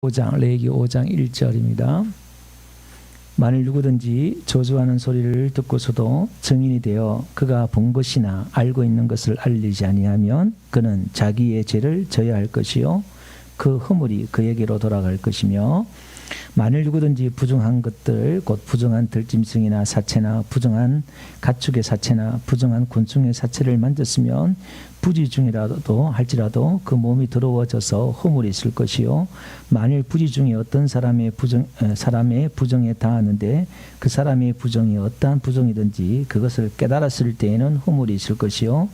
5장, 레위기 5장 1절입니다. 만일 누구든지 저주하는 소리를 듣고서도 증인이 되어 그가 본 것이나 알고 있는 것을 알리지 아니하면 그는 자기의 죄를 져야 할 것이요 그 허물이 그에게로 돌아갈 것이며, 만일 누구든지 부정한 것들 곧 부정한 들짐승이나 사체나 부정한 가축의 사체나 부정한 곤충의 사체를 만졌으면 부지 중이라도 할지라도 그 몸이 더러워져서 허물이 있을 것이요, 만일 부지 중에 어떤 사람의 부정에 다하는데 그 사람의 부정이 어떠한 부정이든지 그것을 깨달았을 때에는 허물이 있을 것이요,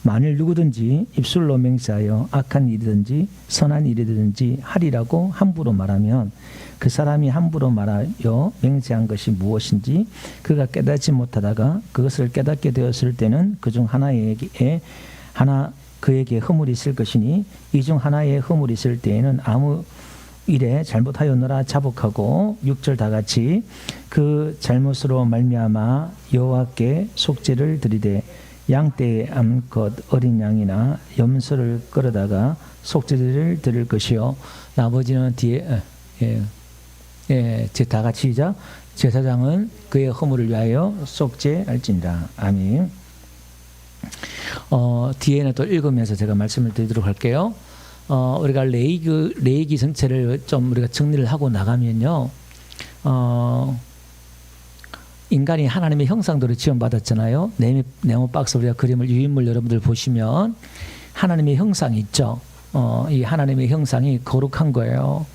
만일 누구든지 입술로 맹세하여 악한 일이든지 선한 일이든지 하리라고 함부로 말하면 그 사람이 함부로 말하여 맹세한 것이 무엇인지 그가 깨닫지 못하다가 그것을 깨닫게 되었을 때는 그중 하나 그에게 허물이 있을 것이니, 이 중 하나의 허물이 있을 때에는 아무 일에 잘못하였노라 자복하고 6절 다같이 그 잘못으로 말미암아 여호와께 속죄를 드리되 양떼의 암컷 어린 양이나 염소를 끌어다가 속죄를 드릴 것이요, 나머지는 뒤에 다 같이 시작. 제사장은 그의 허물을 위하여 속죄할지니라. 아멘. 뒤에는 또 읽으면서 제가 말씀을 드리도록 할게요. 우리가 레위기 전체를 좀 우리가 정리를 하고 나가면요, 인간이 하나님의 형상대로 지원받았잖아요. 네모 박스 우리가 그림을 유인물 여러분들 보시면 하나님의 형상이 있죠. 이 하나님의 형상이 거룩한 거예요.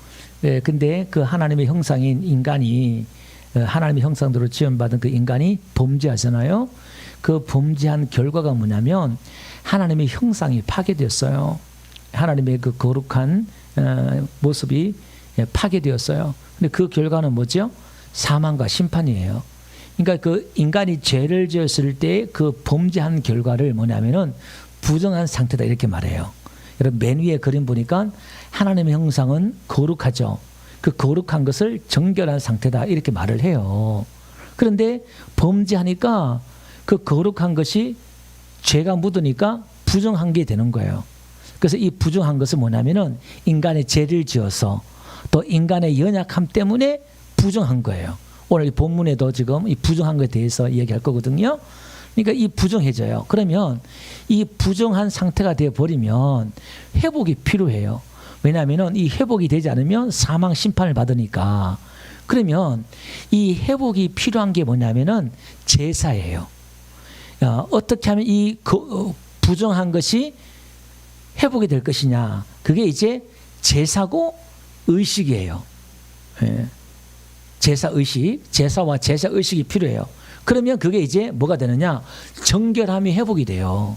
근데 그 하나님의 형상인 인간이 하나님의 형상대로 지원받은 그 인간이 범죄하잖아요. 그 범죄한 결과가 뭐냐면 하나님의 형상이 파괴되었어요. 하나님의 그 거룩한 모습이 파괴되었어요. 근데 그 결과는 뭐죠? 사망과 심판이에요. 그러니까 그 인간이 죄를 지었을 때 그 범죄한 결과를 뭐냐면은 부정한 상태다 이렇게 말해요. 여러분 맨 위에 그림 보니까 하나님의 형상은 거룩하죠. 그 거룩한 것을 정결한 상태다 이렇게 말을 해요. 그런데 범죄하니까 그 거룩한 것이 죄가 묻으니까 부정한 게 되는 거예요. 그래서 이 부정한 것은 뭐냐면은 인간의 죄를 지어서 또 인간의 연약함 때문에 부정한 거예요. 오늘 이 본문에도 지금 이 부정한 것에 대해서 이야기할 거거든요. 그러니까 이 부정해져요. 그러면 이 부정한 상태가 되어버리면 회복이 필요해요. 왜냐하면 이 회복이 되지 않으면 사망 심판을 받으니까. 그러면 이 회복이 필요한 게 뭐냐면은 제사예요. 어떻게 하면 이 부정한 것이 회복이 될 것이냐. 그게 이제 제사고 의식이에요. 제사의식, 제사와 제사의식이 필요해요. 그러면 그게 이제 뭐가 되느냐? 정결함이 회복이 돼요.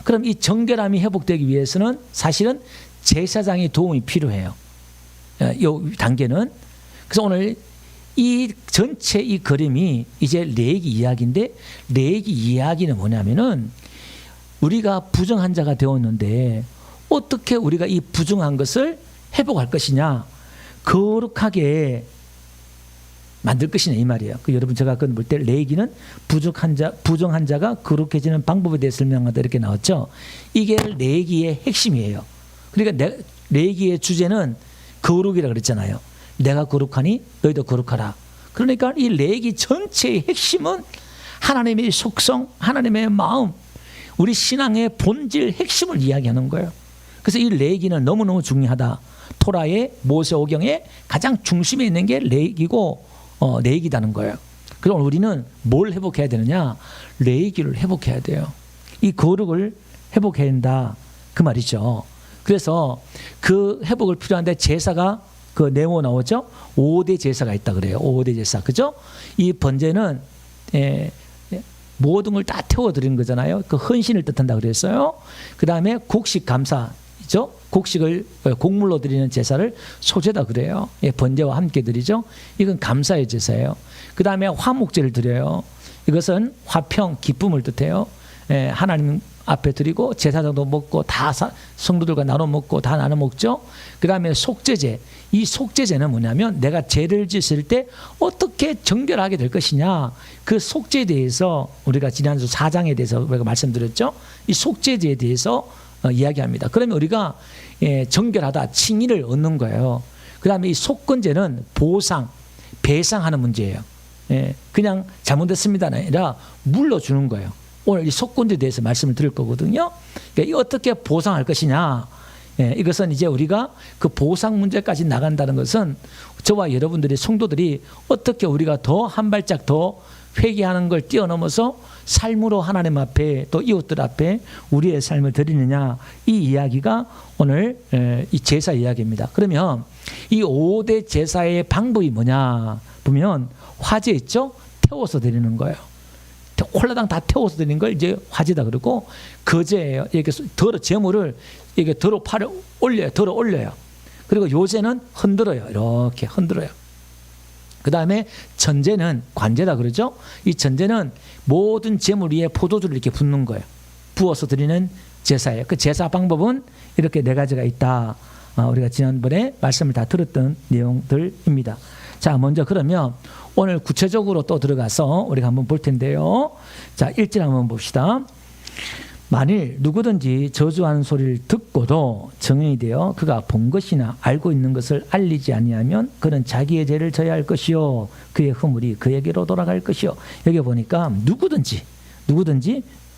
그럼 이 정결함이 회복되기 위해서는 사실은 제사장의 도움이 필요해요. 이 단계는. 그래서 오늘 이 전체 이 그림이 이제 레위기 이야기인데, 레위기 이야기는 뭐냐면은 우리가 부정한 자가 되었는데 어떻게 우리가 이 부정한 것을 회복할 것이냐, 거룩하게 만들 것이냐 이 말이에요. 여러분 제가 아까 볼 때 레위기는 부정한 자가 거룩해지는 방법에 대해 설명하다 이렇게 나왔죠. 이게 레위기의 핵심이에요. 그러니까 레위기의 주제는 거룩이라 그랬잖아요. 내가 거룩하니 너희도 거룩하라. 그러니까 이 레위기 전체의 핵심은 하나님의 속성, 하나님의 마음, 우리 신앙의 본질 핵심을 이야기하는 거예요. 그래서 이 레위기는 너무너무 중요하다. 토라의 모세오경의 가장 중심에 있는 게 레위기고 레위기다는 거예요. 그럼 우리는 뭘 회복해야 되느냐? 레위기를 회복해야 돼요. 이 거룩을 회복해야 한다 그 말이죠. 그래서 그 회복을 필요한데 제사가 그 네모 나오죠? 5대 제사가 있다 그래요. 5대 제사. 그죠? 이 번제는 모든 걸 다 태워드리는 거잖아요. 그 헌신을 뜻한다 그랬어요. 그 다음에 곡식 감사죠. 곡식을 곡물로 드리는 제사를 소제다 그래요. 번제와 함께 드리죠. 이건 감사의 제사예요. 그 다음에 화목제를 드려요. 이것은 화평, 기쁨을 뜻해요. 하나님 앞에 드리고 제사장도 먹고 다 성도들과 나눠 먹고 다 나눠 먹죠. 그 다음에 속죄제. 이 속죄제는 뭐냐면 내가 죄를 지을 때 어떻게 정결하게 될 것이냐. 그 속죄에 대해서 우리가 지난주 4장에 대해서 우리가 말씀드렸죠. 이 속죄제에 대해서 이야기합니다. 그러면 우리가 정결하다, 칭의를 얻는 거예요. 그 다음에 이 속건제는 보상, 배상하는 문제예요. 예, 그냥 잘못됐습니다가 아니라 물러주는 거예요. 오늘 이 속건제에 대해서 말씀을 드릴 거거든요. 그러니까 어떻게 보상할 것이냐. 예, 이것은 이제 우리가 그 보상 문제까지 나간다는 것은 저와 여러분들이 성도들이 어떻게 우리가 더 한 발짝 더 회개하는 걸 뛰어넘어서 삶으로 하나님 앞에 또 이웃들 앞에 우리의 삶을 드리느냐, 이 이야기가 오늘 이 제사 이야기입니다. 그러면 이 5대 제사의 방법이 뭐냐 보면 화제 있죠? 태워서 드리는 거예요. 홀라당 다 태워서 드리는 걸 이제 화제다 그러고, 거제예요. 이렇게 제물을 이게 팔을 올려요. 들어 올려요. 그리고 요새는 흔들어요. 이렇게 흔들어요. 그 다음에 전제는 관제다 그러죠. 이 전제는 모든 제물 위에 포도주를 이렇게 붓는 거예요. 부어서 드리는 제사예요. 그 제사 방법은 이렇게 4가지가 있다. 우리가 지난번에 말씀을 다 들었던 내용들입니다. 자, 먼저 그러면 오늘 구체적으로 또 들어가서 우리가 한번 볼 텐데요. 자, 1절 한번 봅시다. 만일 누구든지 저주하는 소리를 듣고도 증인이 되어 그가 본 것이나 알고 있는 것을 알리지 아니하면 그는 자기의 죄를 져야 할 것이요 그의 허물이 그에게로 돌아갈 것이요. 여기 보니까 누구든지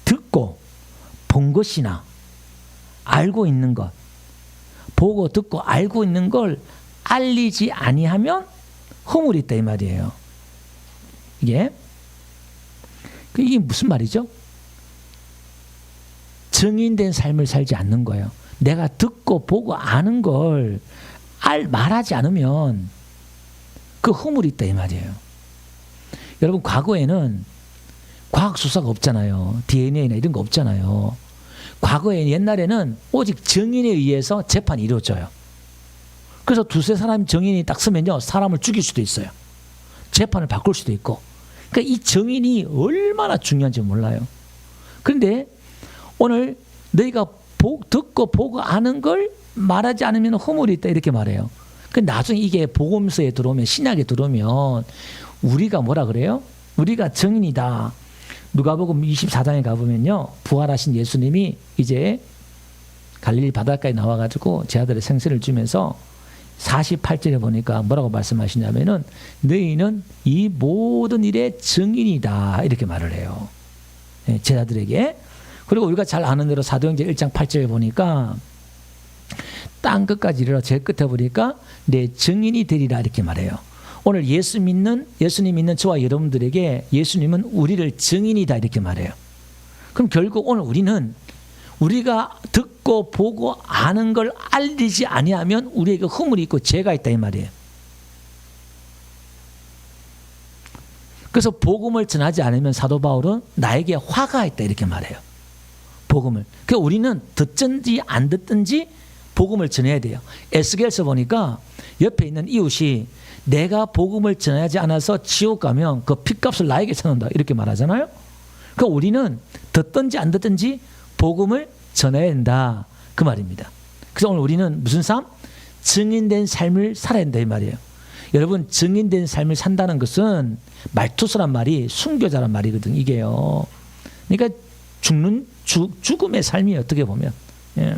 듣고 본 것이나 알고 있는 것, 보고 듣고 알고 있는 걸 알리지 아니하면 허물이 있다 이 말이에요. 이게 무슨 말이죠? 증인된 삶을 살지 않는 거예요. 내가 듣고 보고 아는 걸 말하지 않으면 그 허물이 있다 이 말이에요. 여러분, 과거에는 과학수사가 없잖아요. DNA나 이런 거 없잖아요. 과거에 옛날에는 오직 증인에 의해서 재판이 이루어져요. 그래서 2-3사람 증인이 딱 서면요, 사람을 죽일 수도 있어요. 재판을 바꿀 수도 있고. 그러니까 이 증인이 얼마나 중요한지 몰라요. 그런데 오늘 너희가 듣고 보고 아는 걸 말하지 않으면 허물이 있다 이렇게 말해요. 근데 나중에 이게 복음서에 들어오면, 신약에 들어오면 우리가 뭐라 그래요? 우리가 증인이다. 누가복음 24장에 가보면요, 부활하신 예수님이 이제 갈릴리 바닷가에 나와가지고 제 아들의 생선을 주면서 48절에 보니까 뭐라고 말씀하시냐면은 너희는 이 모든 일의 증인이다 이렇게 말을 해요. 제 아들에게. 그리고 우리가 잘 아는 대로 사도행전 1장 8절에 보니까 땅 끝까지 이르러 제일 끝에 보니까 내 증인이 되리라 이렇게 말해요. 오늘 예수님 믿는 저와 여러분들에게 예수님은 우리를 증인이다 이렇게 말해요. 그럼 결국 오늘 우리가 듣고 보고 아는 걸 알리지 아니하면 우리에게 허물이 있고 죄가 있다 이 말이에요. 그래서 복음을 전하지 않으면 사도 바울은 나에게 화가 있다 이렇게 말해요. 복음을. 그러니까 우리는 듣든지 안 듣든지 복음을 전해야 돼요. 에스겔서 보니까 옆에 있는 이웃이 내가 복음을 전하지 않아서 지옥 가면 그 핏값을 나에게 쳐놓는다 이렇게 말하잖아요. 그러니까 우리는 듣든지 안 듣든지 복음을 전해야 된다 그 말입니다. 그래서 오늘 우리는 무슨 삶? 증인된 삶을 살아야 된다 이 말이에요. 여러분, 증인된 삶을 산다는 것은 말투스란 말이 순교자란 말이거든 이게요. 그러니까 죽음의 삶이 어떻게 보면. 예.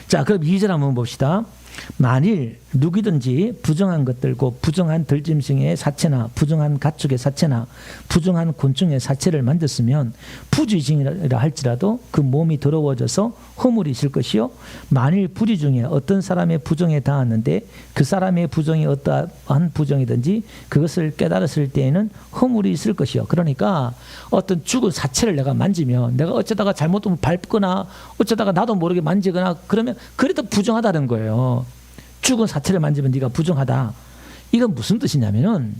자, 그럼 2절 한번 봅시다. 만일 누구든지 부정한 것들고 부정한 들짐승의 사체나 부정한 가축의 사체나 부정한 곤충의 사체를 만졌으면 부지징이라 할지라도 그 몸이 더러워져서 허물이 있을 것이요 만일 부지 중에 어떤 사람의 부정에 닿았는데 그 사람의 부정이 어떠한 부정이든지 그것을 깨달았을 때에는 허물이 있을 것이요. 그러니까 어떤 죽은 사체를 내가 만지면 내가 어쩌다가 잘못 밟거나 어쩌다가 나도 모르게 만지거나 그러면 그래도 부정하다는 거예요. 죽은 사체를 만지면 네가 부정하다. 이건 무슨 뜻이냐면은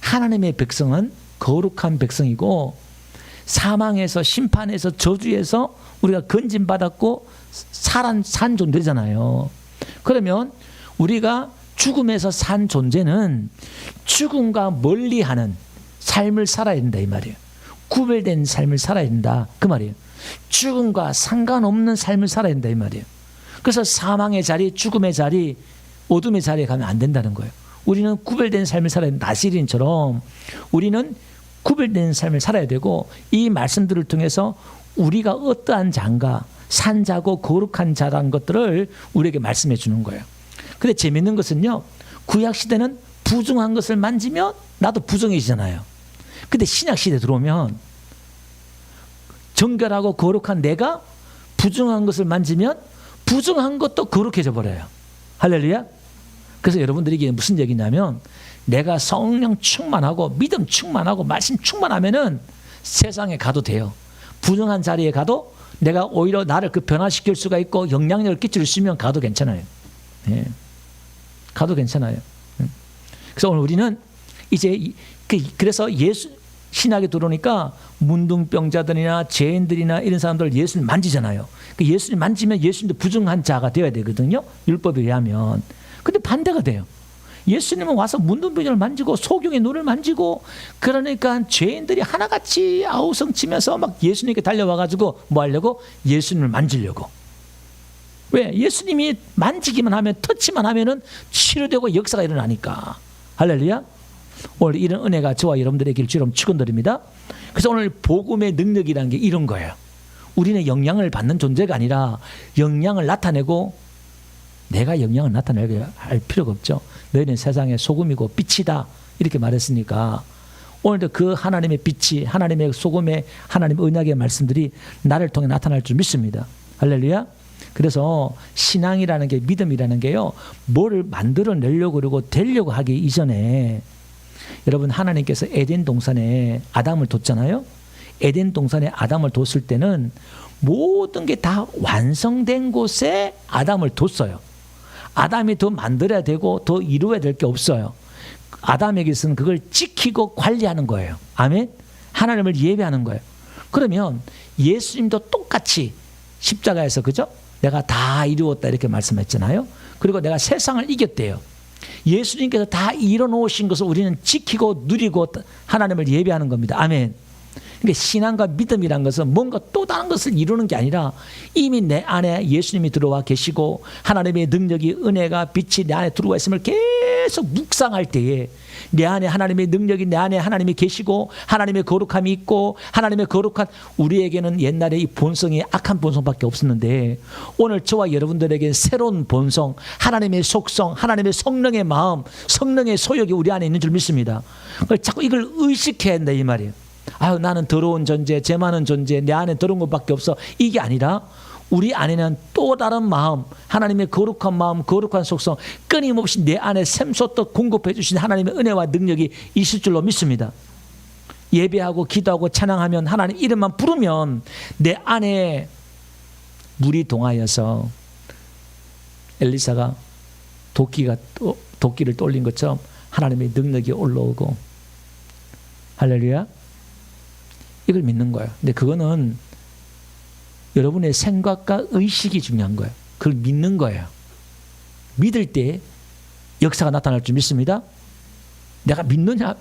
하나님의 백성은 거룩한 백성이고 사망에서 심판에서 저주에서 우리가 건진받았고 산 존재잖아요. 그러면 우리가 죽음에서 산 존재는 죽음과 멀리하는 삶을 살아야 된다 이 말이에요. 구별된 삶을 살아야 된다 그 말이에요. 죽음과 상관없는 삶을 살아야 된다 이 말이에요. 그래서 사망의 자리, 죽음의 자리, 어둠의 자리에 가면 안 된다는 거예요. 우리는 구별된 삶을 살아야 된다. 나시린처럼 우리는 구별된 삶을 살아야 되고 이 말씀들을 통해서 우리가 어떠한 자인가 산자고 거룩한 자라는 것들을 우리에게 말씀해 주는 거예요. 근데 재밌는 것은요, 구약 시대는 부정한 것을 만지면 나도 부정해지잖아요. 근데 신약 시대 들어오면 정결하고 거룩한 내가 부정한 것을 만지면 부정한 것도 거룩해져 버려요. 할렐루야. 그래서 여러분들이 이게 무슨 얘기냐면, 내가 성령 충만하고 믿음 충만하고 말씀 충만하면은 세상에 가도 돼요. 부정한 자리에 가도 내가 오히려 나를 그 변화시킬 수가 있고 영향력을 끼칠 수 있으면 가도 괜찮아요. 예. 가도 괜찮아요. 그래서 오늘 우리는 이제 그래서 예수 신학에 들어오니까 문둥병자들이나 죄인들이나 이런 사람들 예수를 만지잖아요. 그 예수를 만지면 예수님도 부정한 자가 되어야 되거든요. 율법에 의하면. 근데 반대가 돼요. 예수님은 와서 문둥병자를 만지고 소경의 눈을 만지고, 그러니까 죄인들이 하나같이 아우성 치면서 막 예수님께 달려와가지고 뭐 하려고? 예수님을 만지려고. 왜? 예수님이 만지기만 하면, 터치만 하면은 치료되고 역사가 일어나니까. 할렐루야. 오늘 이런 은혜가 저와 여러분들에게 주름 축원드립니다. 그래서 오늘 복음의 능력이라는 게 이런 거예요. 우리는 영향을 받는 존재가 아니라 영향을 나타내고, 내가 영향을 나타내게 할 필요가 없죠. 너희는 세상의 소금이고 빛이다, 이렇게 말했으니까 오늘도 그 하나님의 빛이, 하나님의 소금의, 하나님의 언약의 말씀들이 나를 통해 나타날 줄 믿습니다. 할렐루야. 그래서 신앙이라는 게, 믿음이라는 게요, 뭐를 만들어내려고 그러고 되려고 하기 이전에, 여러분, 하나님께서 에덴 동산에 아담을 뒀잖아요. 에덴 동산에 아담을 뒀을 때는 모든 게 다 완성된 곳에 아담을 뒀어요. 아담이 더 만들어야 되고 더 이루어야 될 게 없어요. 아담에게서는 그걸 지키고 관리하는 거예요. 아멘. 하나님을 예배하는 거예요. 그러면 예수님도 똑같이 십자가에서, 그죠? 내가 다 이루었다 이렇게 말씀했잖아요. 그리고 내가 세상을 이겼대요. 예수님께서 다 이뤄놓으신 것을 우리는 지키고 누리고 하나님을 예배하는 겁니다. 아멘. 그러니까 신앙과 믿음이란 것은 뭔가 또 다른 것을 이루는 게 아니라 이미 내 안에 예수님이 들어와 계시고 하나님의 능력이, 은혜가, 빛이 내 안에 들어와 있음을 계속 묵상할 때에 내 안에 하나님의 능력이, 내 안에 하나님이 계시고 하나님의 거룩함이 있고, 하나님의 거룩한, 우리에게는 옛날에 이 본성이 악한 본성밖에 없었는데 오늘 저와 여러분들에게 새로운 본성, 하나님의 속성, 하나님의 성령의 마음, 성령의 소욕이 우리 안에 있는 줄 믿습니다. 자꾸 이걸 의식해야 한다 이 말이에요. 아유, 나는 더러운 존재, 죄 많은 존재, 내 안에 더러운 것밖에 없어, 이게 아니라 우리 안에는 또 다른 마음, 하나님의 거룩한 마음, 거룩한 속성, 끊임없이 내 안에 샘솟듯 공급해 주신 하나님의 은혜와 능력이 있을 줄로 믿습니다. 예배하고 기도하고 찬양하면, 하나님 이름만 부르면 내 안에 물이 동하여서 엘리사가 도끼를 떠올린 것처럼 하나님의 능력이 올라오고, 할렐루야. 이걸 믿는 거예요. 근데 그거는 여러분의 생각과 의식이 중요한 거예요. 그걸 믿는 거예요. 믿을 때 역사가 나타날 줄 믿습니다. 내가 믿느냐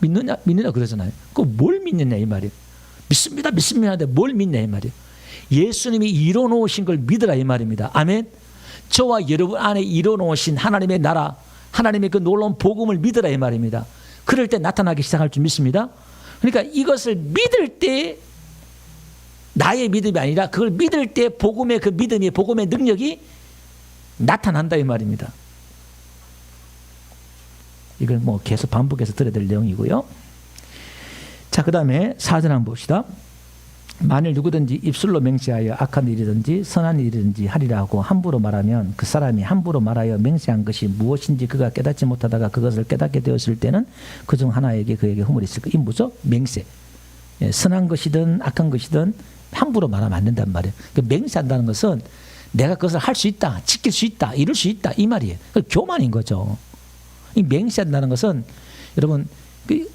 그러잖아요. 그 뭘 믿느냐 이 말이에요. 믿습니다 하는데 뭘 믿냐 이 말이에요. 예수님이 이뤄놓으신 걸 믿으라 이 말입니다. 아멘. 저와 여러분 안에 이뤄놓으신 하나님의 나라, 하나님의 그 놀라운 복음을 믿으라 이 말입니다. 그럴 때 나타나기 시작할 줄 믿습니다. 그러니까 이것을 믿을 때 나의 믿음이 아니라 그걸 믿을 때 복음의 그 믿음이, 복음의 능력이 나타난다 이 말입니다. 이걸 뭐 계속 반복해서 들어야 될 내용이고요. 자, 그 다음에 4절 한번 봅시다. 만일 누구든지 입술로 맹세하여 악한 일이든지 선한 일이든지 하리라 하고 함부로 말하면, 그 사람이 함부로 말하여 맹세한 것이 무엇인지 그가 깨닫지 못하다가 그것을 깨닫게 되었을 때는 그중 하나에게 그에게 허물이 있을 것. 이 뭐죠? 맹세. 선한 것이든 악한 것이든 함부로 말하면 안 된단 말이에요. 그 맹세한다는 것은 내가 그것을 할 수 있다, 지킬 수 있다, 이룰 수 있다 이 말이에요. 그 교만인 거죠. 이 맹세한다는 것은 여러분,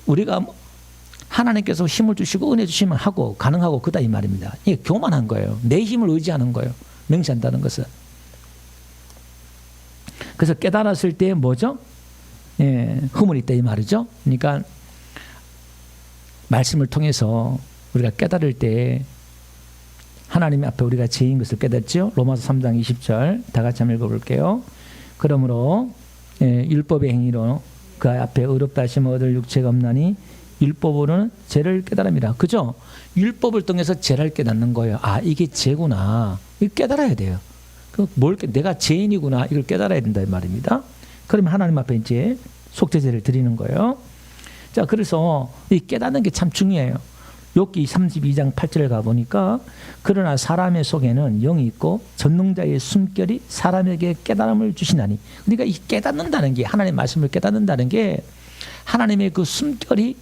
우리가 하나님께서 힘을 주시고 은혜 주시면 하고 가능하고 그다 이 말입니다. 이게 교만한 거예요. 내 힘을 의지하는 거예요. 맹세한다는 것은. 그래서 깨달았을 때 뭐죠? 허물이 있다 이 말이죠. 그러니까 말씀을 통해서 우리가 깨달을 때 하나님 앞에 우리가 죄인 것을 깨닫죠. 로마서 3장 20절 다 같이 한번 읽어볼게요. 그러므로 율법의 행위로 그 앞에 의롭다 하심을 얻을 육체가 없나니 율법으로는 죄를 깨달음이라. 그죠? 율법을 통해서 죄를 깨닫는 거예요. 아, 이게 죄구나. 이걸 깨달아야 돼요. 내가 죄인이구나. 이걸 깨달아야 된다 이 말입니다. 그러면 하나님 앞에 이제 속죄제를 드리는 거예요. 자, 그래서 이 깨닫는 게 참 중요해요. 욥기 32장 8절에 가보니까 그러나 사람의 속에는 영이 있고 전능자의 숨결이 사람에게 깨달음을 주시나니, 그러니까 이 깨닫는다는 게, 하나님의 말씀을 깨닫는다는 게 하나님의 그 숨결이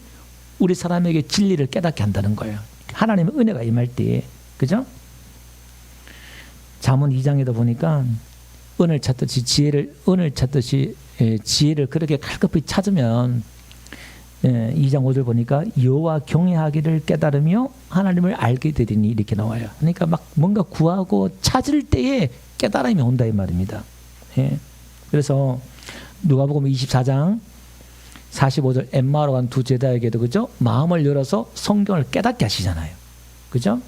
우리 사람에게 진리를 깨닫게 한다는 거예요. 하나님의 은혜가 임할 때에. 그죠? 잠언 2장에도 보니까 은을 찾듯이 지혜를 그렇게 갈급히 찾으면 2장 5절 보니까 여호와 경외하기를 깨달으며 하나님을 알게 되리니 이렇게 나와요. 그러니까 막 뭔가 구하고 찾을 때에 깨달음이 온다 이 말입니다. 예. 그래서 누가복음 24장 45절 엠마오로 간 두 제자에게도 그죠? 마음을 열어서 성경을 깨닫게 하시잖아요. 그죠?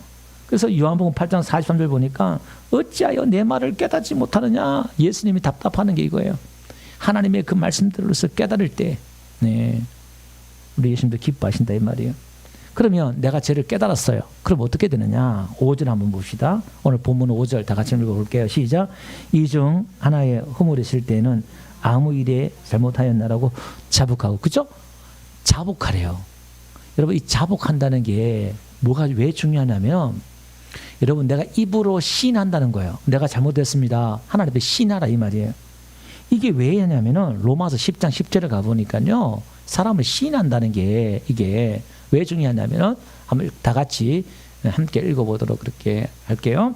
그래서 요한복음 8장 43절 보니까 어찌하여 내 말을 깨닫지 못하느냐? 예수님이 답답하는 게 이거예요. 하나님의 그 말씀들로서 깨달을 때, 네, 우리 예수님도 기뻐하신다 이 말이에요. 그러면 내가 죄를 깨달았어요. 그럼 어떻게 되느냐? 5절 한번 봅시다. 오늘 본문 5절 다 같이 읽어볼게요. 시작. 이 중 하나의 허물이 있을 때는 아무 일에 잘못하였나라고 자복하고, 그죠? 자복하래요. 여러분, 이 자복한다는 게 뭐가 왜 중요하냐면, 여러분, 내가 입으로 시인한다는 거예요. 내가 잘못했습니다. 하나님 앞에 시인하라 이 말이에요. 이게 왜 하냐면은 로마서 10장 10절에 가보니까요, 사람을 시인한다는 게 이게 왜 중요하냐면은 한번 다 같이 함께 읽어보도록 그렇게 할게요.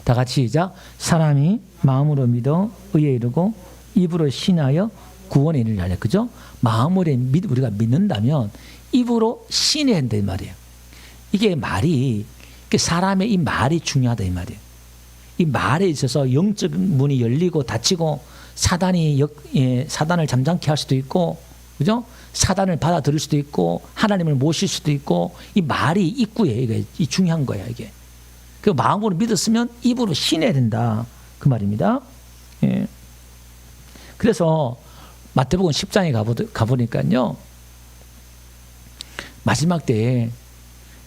다 같이 시작. 사람이 마음으로 믿어 의에 이르고 입으로 신하여 구원에 이르려. 그죠? 마음으로 우리가 믿는다면 입으로 신해야 된다 이 말이에요. 이게 말이, 사람의 이 말이 중요하다 이 말이에요. 이 말에 있어서 영적 문이 열리고 닫히고 사단을 잠잠케 할 수도 있고, 그죠? 사단을 받아들일 수도 있고 하나님을 모실 수도 있고, 이 말이 입구에 이게 중요한 거야 이게. 그 마음으로 믿었으면 입으로 신해야 된다 그 말입니다. 예. 그래서 마태복음 10장에 가보니까요, 마지막 때에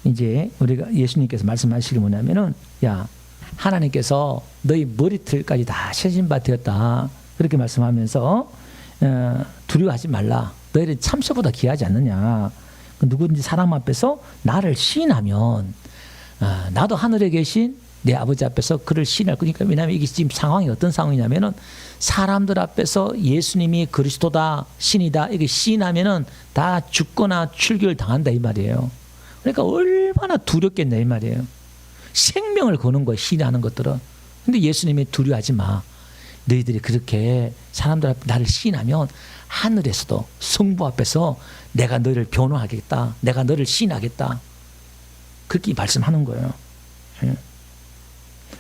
이제 우리가 예수님께서 말씀하시기 뭐냐면은, 야, 하나님께서 너희 머리털까지 다 세신 바 되었다 그렇게 말씀하면서 두려워하지 말라. 너희는 참새보다 귀하지 않느냐. 누구든지 사람 앞에서 나를 시인하면 나도 하늘에 계신 내 아버지 앞에서 그를 시인할 거니까. 왜냐하면 이게 지금 상황이 어떤 상황이냐면은, 사람들 앞에서 예수님이 그리스도다, 신이다 이게 시인하면은 다 죽거나 출교를 당한다 이 말이에요. 그러니까 얼마나 두렵겠냐 이 말이에요. 생명을 거는 거예요, 시인하는 것들은. 근데 예수님이 두려워하지 마. 너희들이 그렇게 사람들 앞에 나를 시인하면 하늘에서도 성부 앞에서 내가 너희를 변호하겠다, 내가 너를 시인하겠다, 그렇게 말씀하는 거예요.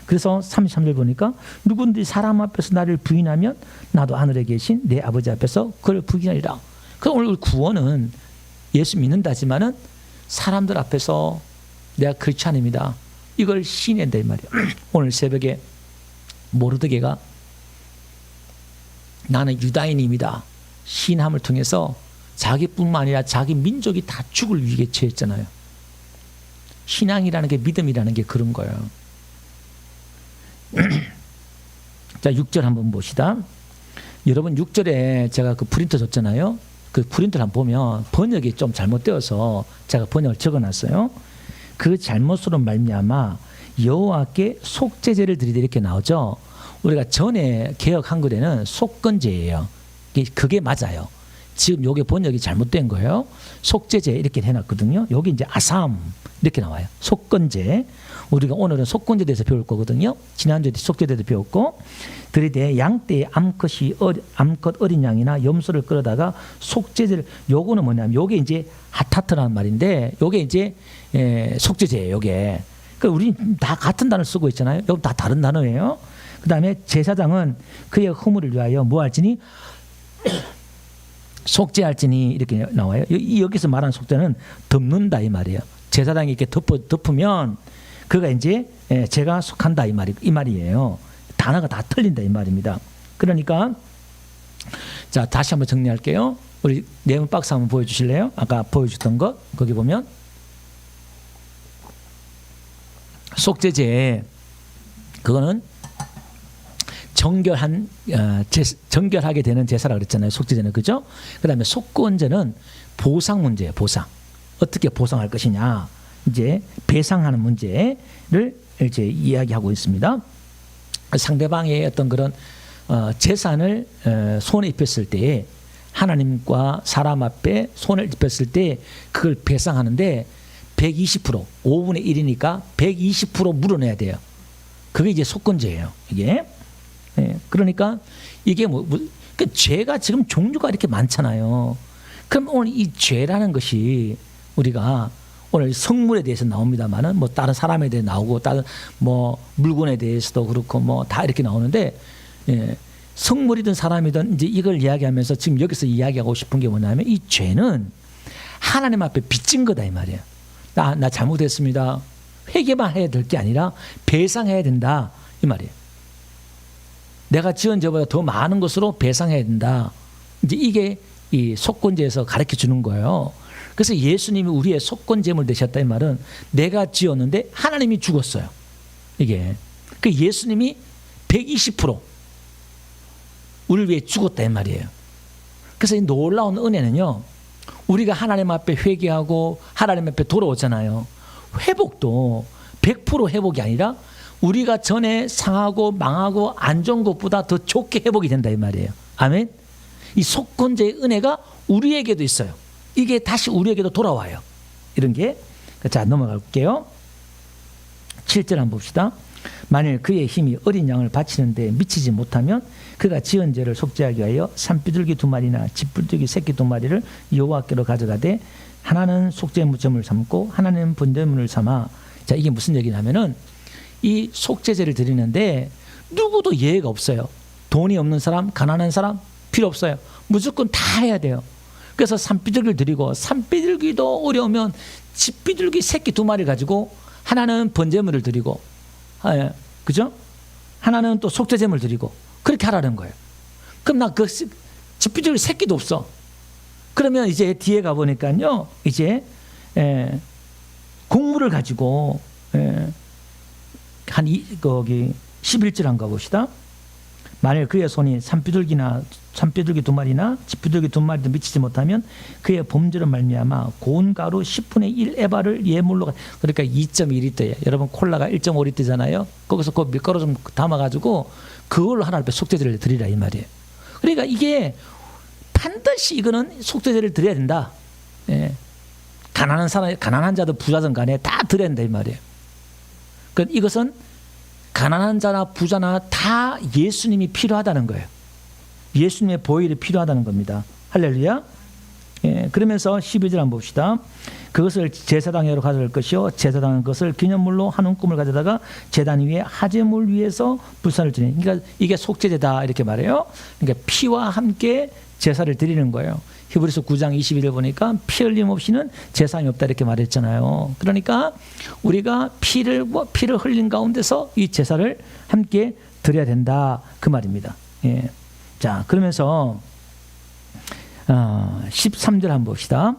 그래서 33절 보니까 누구든지 사람 앞에서 나를 부인하면 나도 하늘에 계신 내 아버지 앞에서 그를 부인하리라. 그럼 오늘 구원은 예수 믿는다지만은 사람들 앞에서 내가 그렇지 않습니다, 이걸 시인한다 이 말이에요. 오늘 새벽에 모르드게가 나는 유다인입니다 시인함을 통해서 자기뿐만 아니라 자기 민족이 다 죽을 위기에 처했잖아요. 신앙이라는 게, 믿음이라는 게 그런 거예요. 자, 6절 한번 봅시다. 여러분 6절에 제가 그 프린터 줬잖아요. 그 프린터를 한번 보면 번역이 좀 잘못되어서 제가 번역을 적어놨어요. 그 잘못으로 말미암아 여호와께 속죄제를 드리되 이렇게 나오죠. 우리가 전에 개역 한글에는 속건제예요. 그게 맞아요. 지금 요게 번역이 잘못된 거예요. 속죄제 이렇게 해놨거든요. 여기 이제 아삼 이렇게 나와요. 속건제. 우리가 오늘은 속건제에 대해서 배울 거거든요. 지난주에 속죄제에 대해서 배웠고, 그런데 양떼의 암컷 어린 양이나 염소를 끌어다가 속죄제를, 요거는 뭐냐면 요게 이제 하타트라는 말인데 요게 이제 속죄제예요. 요게. 그러니까 우리 다 같은 단어를 쓰고 있잖아요. 여기 다 다른 단어예요. 그 다음에 제사장은 그의 허물을 위하여 뭐 할지니 속죄할지니 이렇게 나와요. 여기서 말하는 속죄는 덮는다 이 말이에요. 제사장이 이렇게 덮으면 그가 이제 제가 속한다 이 말이에요. 단어가 다 틀린다 이 말입니다. 그러니까 자, 다시 한번 정리할게요. 우리 네모 박스 한번 보여주실래요? 아까 보여줬던 것 거기 보면 속죄제, 그거는 정결하게 되는 제사라 그랬잖아요. 속죄제는. 그죠? 그다음에 속건제는 보상 문제예요. 보상. 어떻게 보상할 것이냐. 이제 배상하는 문제를 이제 이야기하고 있습니다. 상대방의 어떤 그런 재산을 손에 입혔을 때에 하나님과 사람 앞에 손을 입혔을 때 그걸 배상하는데 120% 5분의 1이니까 120% 물어내야 돼요. 그게 이제 속건제예요. 이게. 그러니까 이게 그 죄가 지금 종류가 이렇게 많잖아요. 그럼 오늘 이 죄라는 것이 우리가 오늘 성물에 대해서 나옵니다만은 뭐 다른 사람에 대해 나오고 다른 뭐 물건에 대해서도 그렇고 뭐 다 이렇게 나오는데 성물이든 사람이든 이제 이걸 이야기하면서 지금 여기서 이야기하고 싶은 게 뭐냐면 이 죄는 하나님 앞에 빚진 거다 이 말이에요. 나 잘못했습니다. 회개만 해야 될 게 아니라 배상해야 된다 이 말이에요. 내가 지은 죄보다 더 많은 것으로 배상해야 된다. 이제 이게 이 속건제에서 가르쳐 주는 거예요. 그래서 예수님이 우리의 속건제물 되셨다 이 말은 내가 지었는데 하나님이 죽었어요. 이게 그 예수님이 120% 우리를 위해 죽었다 이 말이에요. 그래서 이 놀라운 은혜는요. 우리가 하나님 앞에 회개하고 하나님 앞에 돌아오잖아요. 회복도 100% 회복이 아니라 우리가 전에 상하고 망하고 안 좋은 것보다 더 좋게 회복이 된다 이 말이에요. 아멘. 이 속건제의 은혜가 우리에게도 있어요. 이게 다시 우리에게도 돌아와요. 이런 게. 자, 넘어갈게요. 7절 한번 봅시다. 만일 그의 힘이 어린 양을 바치는데 미치지 못하면 그가 지은 죄를 속죄하기 위하여 산비둘기 2마리나 쥐뿔뜨기 새끼 2마리를 여호와께로 가져가되 하나는 속죄무점을 삼고 하나는 번제물을 삼아. 자, 이게 무슨 얘기냐면은 이 속죄제를 드리는데 누구도 예외가 없어요. 돈이 없는 사람, 가난한 사람 필요 없어요. 무조건 다 해야 돼요. 그래서 산비둘기를 드리고 산비둘기도 어려우면 쥐비둘기 새끼 2마리 가지고 하나는 번제물을 드리고 그죠? 하나는 또 속죄제물 드리고 그렇게 하라는 거예요. 그럼 나 그 쥐비둘기 새끼도 없어. 그러면 이제 뒤에 가보니까요. 이제 곡물을 가지고 거기 11절 한번 가봅시다. 만일 그의 손이 산비둘기 2마리나 쥐비둘기 2마리도 미치지 못하면 그의 범죄로 말미암아 고운 가루 10분의 1 에바를 예물로 그러니까 2.2리터예요. 여러분 콜라가 1.5리터잖아요. 거기서 그 밀가루 좀 담아가지고 그걸로 하나님 앞에 속죄제를 드리라 이 말이에요. 그러니까 이게 반드시 이거는 속죄제를 드려야 된다. 가난한 사람, 가난한 자도 부자든 간에 다 드려야 된다 이 말이에요. 그러니까 이것은 가난한 자나 부자나 다 예수님이 필요하다는 거예요. 예수님의 보혈이 필요하다는 겁니다. 할렐루야. 그러면서 12절 한번 봅시다. 그것을 제사당으로 가져갈 것이요 제사당은 그것을 기념물로 한 움큼을 가져다가 제단 위에 화제물 위에서 불사를 드리니. 그러니까 이게 속죄제다 이렇게 말해요. 그러니까 피와 함께 제사를 드리는 거예요. 히브리서 9장 21절 보니까 피 흘림 없이는 제사함이 없다 이렇게 말했잖아요. 그러니까 우리가 피를 흘린 가운데서 이 제사를 함께 드려야 된다 그 말입니다. 자, 그러면서 13절 한번 봅시다.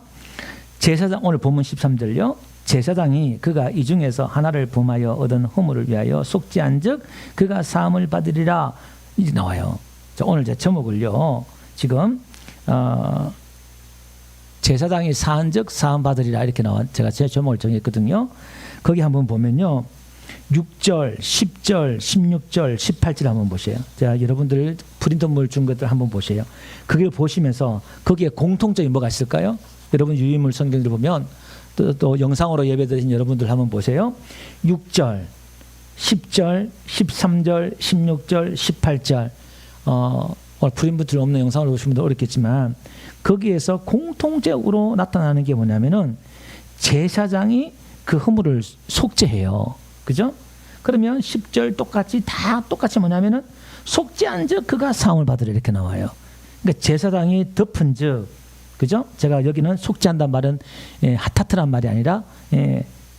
제사장, 오늘 본문 13절요. 제사장이 그가 이 중에서 하나를 범하여 얻은 허물을 위하여 속죄한즉 그가 사함을 받으리라 이제 나와요. 자, 오늘 제 제목을요. 지금 제사장이 사한즉 사함 받으리라 이렇게 나와. 제가 제 제목을 정했거든요. 거기 한번 보면요. 6절, 10절, 16절, 18절 한번 보세요. 자, 여러분들 프린트물 준 것들 한번 보세요. 그걸 보시면서 거기에 공통점이 뭐가 있을까요? 여러분 유인물 성경들 보면 또 영상으로 예배드린 여러분들 한번 보세요. 6절, 10절, 13절, 16절, 18절 프린트물 없는 영상을 보시면 어렵겠지만 거기에서 공통적으로 나타나는 게 뭐냐면은 제사장이 그 허물을 속죄해요. 그죠? 그러면 10절 똑같이 뭐냐면은 속죄한즉 그가 사함을 받으리라 이렇게 나와요. 그러니까 제사장이 덮은즉, 그죠? 제가 여기는 속죄한다는 말은 하타트란 말이 아니라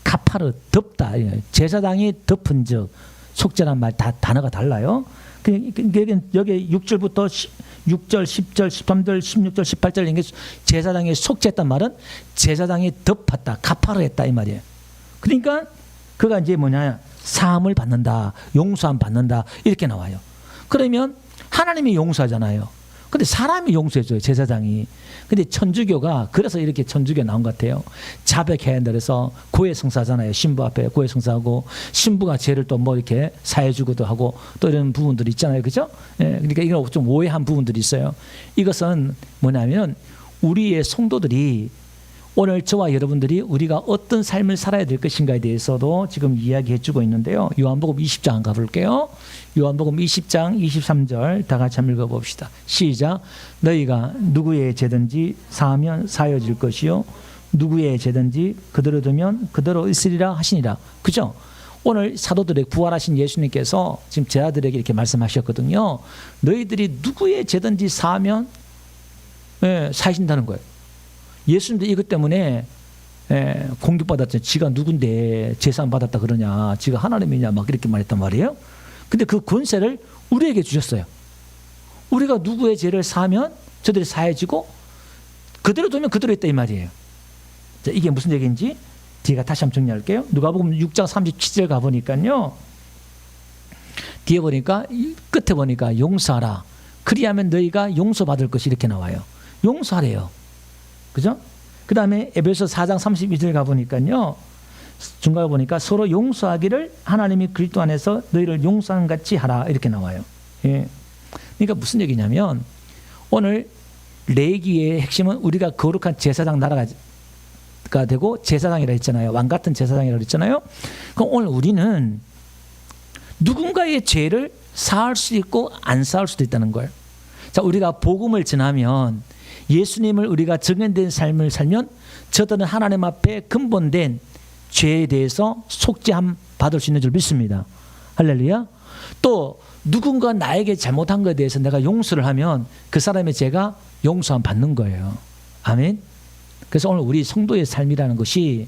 카파르 덮다. 제사장이 덮은즉 속죄란 말 단어가 달라요. 여기 6절부터 6절, 10절, 13절, 16절, 18절 이게 제사장이 속죄했단 말은 제사장이 덮었다, 카파르 했다 이 말이에요. 그러니까 그가 이제 뭐냐 사함을 받는다, 용서함 받는다 이렇게 나와요. 그러면 하나님이 용서하잖아요. 근데 사람이 용서해줘요, 제사장이. 근데 천주교가 그래서 이렇게 천주교 나온 것 같아요. 자백해야 한다 그래서 고해성사잖아요. 신부 앞에 고해성사하고 신부가 죄를 또 뭐 이렇게 사해주기도 하고 또 이런 부분들이 있잖아요, 그죠? 예, 그러니까 이건 좀 오해한 부분들이 있어요. 이것은 뭐냐면 우리의 성도들이 오늘 저와 여러분들이 우리가 어떤 삶을 살아야 될 것인가에 대해서도 지금 이야기해 주고 있는데요. 요한복음 20장 가볼게요. 요한복음 20장 23절 다 같이 한번 읽어봅시다. 시작. 너희가 누구의 죄든지 사하면 사여질 것이요 누구의 죄든지 그대로 두면 그대로 있으리라 하시니라. 그죠? 오늘 사도들의 부활하신 예수님께서 지금 제자들에게 이렇게 말씀하셨거든요. 너희들이 누구의 죄든지 사하면 사신다는 거예요. 예수님도 이것 때문에 공격받았잖아요. 지가 누군데 제사함 받았다 그러냐, 지가 하나님이냐 막 이렇게 말했단 말이에요. 근데 그 권세를 우리에게 주셨어요. 우리가 누구의 죄를 사하면 저들이 사해지고 그대로 두면 그대로 있다 이 말이에요. 자, 이게 무슨 얘기인지 뒤가 다시 한번 정리할게요. 누가복음 6장 37절 가보니까요, 뒤에 보니까 끝에 보니까 용서하라 그리하면 너희가 용서받을 것이 이렇게 나와요. 용서하래요. 그죠? 그 다음에 에베소 4장 32절 가보니까요, 중간에 보니까 서로 용서하기를 하나님이 그리스도 안에서 너희를 용서한 같이 하라 이렇게 나와요. 예. 그러니까 무슨 얘기냐면 오늘 레위기의 핵심은 우리가 거룩한 제사장 나라가 되고 제사장이라 했잖아요. 왕 같은 제사장이라고 했잖아요. 그럼 오늘 우리는 누군가의 죄를 사할 수 있고 안 사할 수도 있다는 거예요. 자, 우리가 복음을 전하면 예수님을 우리가 정연된 삶을 살면 저들은 하나님 앞에 근본된 죄에 대해서 속죄함 받을 수 있는 줄 믿습니다. 할렐루야. 또 누군가 나에게 잘못한 것에 대해서 내가 용서를 하면 그 사람의 죄가 용서함 받는 거예요. 아멘. 그래서 오늘 우리 성도의 삶이라는 것이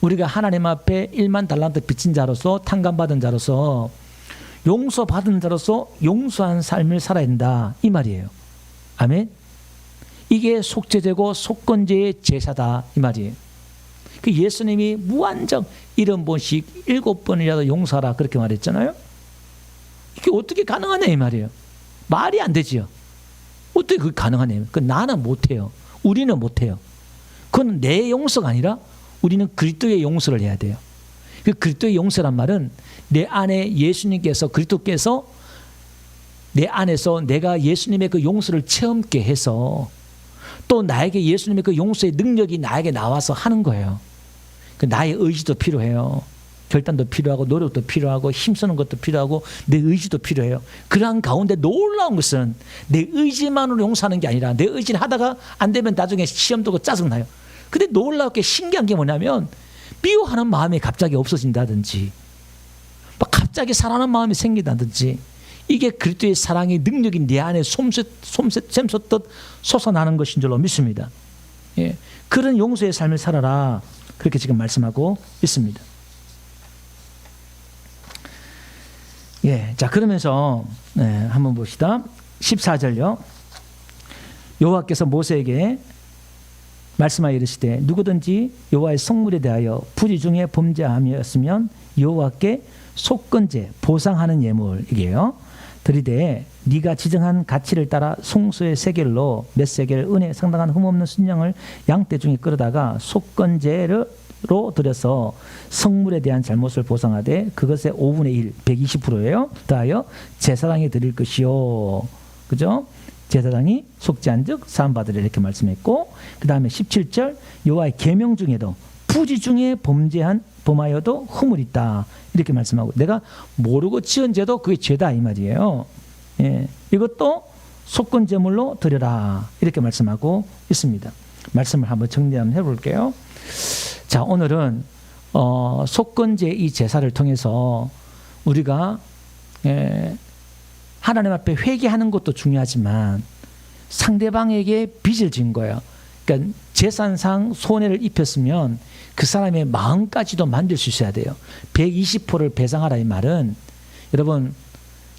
우리가 하나님 앞에 1만 달란트 빚진 자로서 탕감받은 자로서 용서받은 자로서 용서한 삶을 살아야 된다 이 말이에요. 아멘. 이게 속죄제고 속건제의 제사다 이 말이에요. 그 예수님이 무한정 70번씩 7번이라도 용서하라 그렇게 말했잖아요. 이게 어떻게 가능하냐 이 말이에요. 말이 안 되지요. 어떻게 그게 가능하냐. 그 나는 못해요. 우리는 못해요. 그건 내 용서가 아니라 우리는 그리스도의 용서를 해야 돼요. 그 그리스도의 용서란 말은 내 안에 예수님께서 그리스도께서 내 안에서 내가 예수님의 그 용서를 체험케 해서 또 나에게 예수님의 그 용서의 능력이 나에게 나와서 하는 거예요. 그 나의 의지도 필요해요. 결단도 필요하고 노력도 필요하고 힘쓰는 것도 필요하고 내 의지도 필요해요. 그러한 가운데 놀라운 것은 내 의지만으로 용서하는 게 아니라 내 의지를 하다가 안 되면 나중에 시험 두고 짜증나요. 근데 놀랍게 신기한 게 뭐냐면 미워하는 마음이 갑자기 없어진다든지 막 갑자기 사랑하는 마음이 생긴다든지 이게 그리스도의 사랑의 능력이 내 안에 샘솟듯 솟아나는 것인 줄로 믿습니다. 예, 그런 용서의 삶을 살아라 그렇게 지금 말씀하고 있습니다. 예, 자 그러면서 한번 봅시다. 14절요. 여호와께서 모세에게 말씀하여 이르시되 누구든지 여호와의 성물에 대하여 부지 중에 범죄함이었으면 여호와께 속건제 보상하는 예물 이게요. 드리되 네가 지정한 가치를 따라 송수의 세겔로 몇 세겔 은에 상당한 흠없는 순양을 양떼 중에 끌어다가 속건제로 들여서 성물에 대한 잘못을 보상하되 그것의 5분의 1 120%예요. 더하여 제사장이 드릴 것이요. 그죠? 제사장이 속죄한 즉 사함 받으리라 이렇게 말씀했고 그 다음에 17절 여호와의 계명 중에도 부지 중에 범하여도 허물이 있다 이렇게 말씀하고 내가 모르고 지은 죄도 그게 죄다 이 말이에요. 예, 이것도 속건제물로 드려라 이렇게 말씀하고 있습니다. 말씀을 한번 정리 한번 해볼게요. 자 오늘은 속건제 이 제사를 통해서 우리가 하나님 앞에 회개하는 것도 중요하지만 상대방에게 빚을 진 거예요. 그러니까 재산상 손해를 입혔으면 그 사람의 마음까지도 만들 수 있어야 돼요. 120%를 배상하라 이 말은 여러분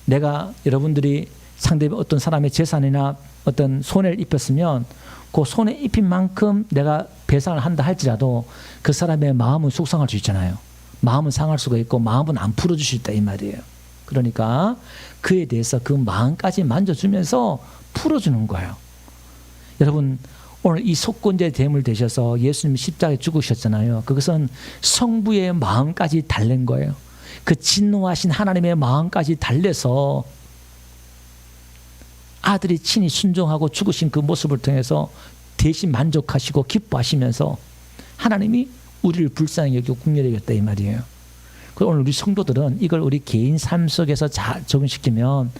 내가 여러분들이 상대 어떤 사람의 재산이나 어떤 손해를 입혔으면 그 손해 입힌 만큼 내가 배상을 한다 할지라도 그 사람의 마음은 속상할 수 있잖아요. 마음은 상할 수가 있고 마음은 안 풀어줄 수 있다 이 말이에요. 그러니까 그에 대해서 그 마음까지 만져주면서 풀어주는 거예요. 여러분, 오늘 이 속건제 됨을 되셔서 예수님이 십자가에 죽으셨잖아요. 그것은 성부의 마음까지 달랜 거예요. 그 진노하신 하나님의 마음까지 달래서 아들이 친히 순종하고 죽으신 그 모습을 통해서 대신 만족하시고 기뻐하시면서 하나님이 우리를 불쌍히 여기고 국률에 여겼다 이 말이에요. 그래서 오늘 우리 성도들은 이걸 우리 개인 삶 속에서 잘 적용시키면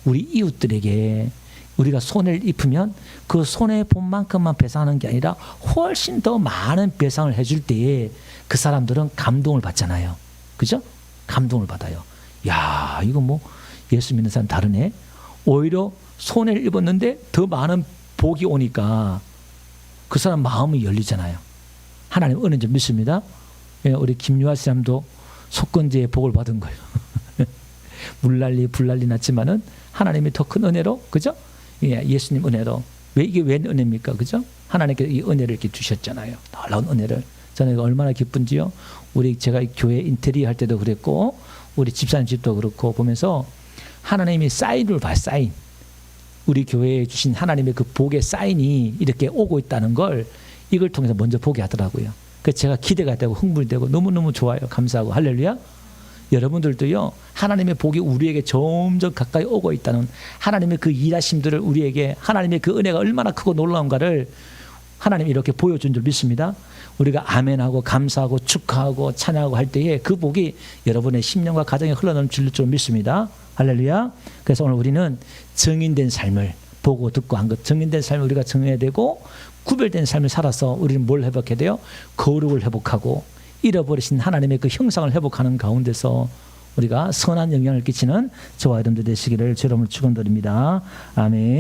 우리 이웃들에게 우리가 손해를 입으면 그 손해 본 만큼만 배상하는 게 아니라 훨씬 더 많은 배상을 해줄 때에 그 사람들은 감동을 받잖아요. 그죠? 감동을 받아요. 야, 이거 뭐 예수 믿는 사람 다르네. 오히려 손해를 입었는데 더 많은 복이 오니까 그 사람 마음이 열리잖아요. 하나님 은혜 좀 믿습니다. 우리 김유아 사람도 속건제의 복을 받은 거예요. 물난리 불난리 났지만은 하나님이 더 큰 은혜로, 그죠? 예수님 은혜로. 왜 이게 웬 은혜입니까? 그죠? 하나님께서 이 은혜를 이렇게 주셨잖아요. 놀라운 은혜를. 저는 얼마나 기쁜지요. 제가 교회 인테리어 할 때도 그랬고 우리 집사님 집도 그렇고 보면서 하나님이 사인을 봐요. 사인. 우리 교회에 주신 하나님의 그 복의 사인이 이렇게 오고 있다는 걸 이걸 통해서 먼저 보게 하더라고요. 그래서 제가 기대가 되고 흥분이 되고 너무너무 좋아요. 감사하고 할렐루야. 여러분들도요, 하나님의 복이 우리에게 점점 가까이 오고 있다는 하나님의 그 일하심들을 우리에게 하나님의 그 은혜가 얼마나 크고 놀라운가를 하나님이 이렇게 보여준 줄 믿습니다. 우리가 아멘하고 감사하고 축하하고 찬양하고 할 때에 그 복이 여러분의 심령과 가정에 흘러넘칠 줄 믿습니다. 할렐루야. 그래서 오늘 우리는 정인된 삶을 보고 듣고 한 것, 정인된 삶을 우리가 정해야 되고 구별된 삶을 살아서 우리는 뭘 회복해야 돼요? 거룩을 회복하고 잃어버리신 하나님의 그 형상을 회복하는 가운데서 우리가 선한 영향을 끼치는 저와 여러분들 되시기를 주의 이름으로 축원드립니다. 아멘.